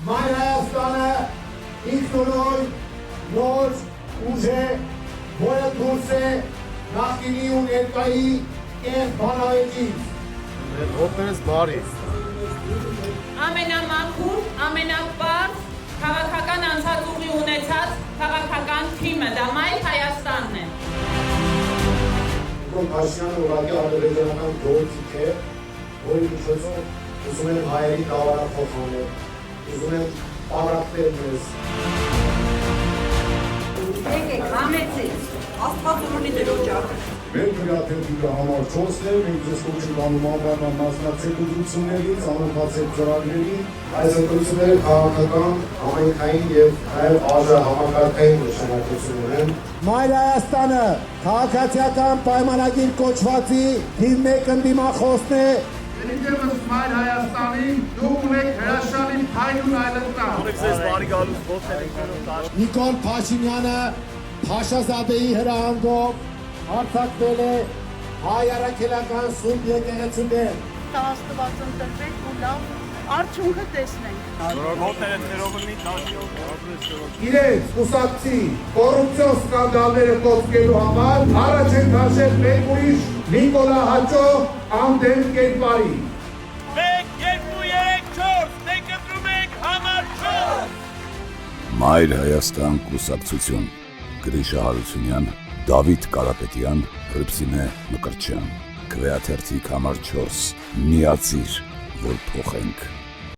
Մայր Հայաստանը ինքնուրույն նոր ուժ է, որը դուրս է նախկինի ու ներկայի կեղծ բանավեճից։ Որպես բարի։ Ամենամաքուր, ամենապարզ քաղաքական անցածուղի ունեցած քաղաքական թիմը դա Մայր Հայաստանն է։ Փաշինյանը ուղղակի ադրբեջանական գործիք է, որի միջոցով ուզում են հայերի դավարա փոխանել, ուզում են պարապել մեզ։ Եկեք, համեցեք, Աստված ունի դեր օջախը։ Մեր քրեատիվի համար 4 է, մենք ձեզ կոչում անում անվանման մասնակցեք ուղղություններին, ծանոթացեք ծրագրերին, Այս ընտրությունները քաղաքական, համայնքային եւ նաեւ համակարգային նշանակություն ունեն։ Մայր Հայաստանը քաղաքացիական պայմանագիր կոչվածի թիվ 1 ընդդիմախոսն է։ Ներկայումս Մայր Հայաստանին դու ունեք հրաշալի փայլուն այլընտան։ Ունեք ձեզ բարի գալուց ողջերին։ Նիկոլ Փաշինյանը Փաշազադեի հրահանգով արձակվել է հայ առաքելական սուրբ եկեղեցու դեմ։ Աստված ընտրվեք ու լավ արդյունքը տեսնենք։ Ոտները թերովնի տաշիով։ Իրենց կուսակցի կոռուպցիոն սկանդալները կոծկելու համար առաջ են քաշել մեկ ուրիշ Նիկոլա Հաճո անդեմ կերպարի։ 1, 2, 3, 4, մենք ընտրում ենք համար 4։ Մայր Հայաստան կուսակցություն Գրիշա Հարությունյան, Դավիթ Կարապետյան, Հռիփսիմե Մկրտչյան, Քվեաթերթիկ համար 4 միացիր, որ փոխենք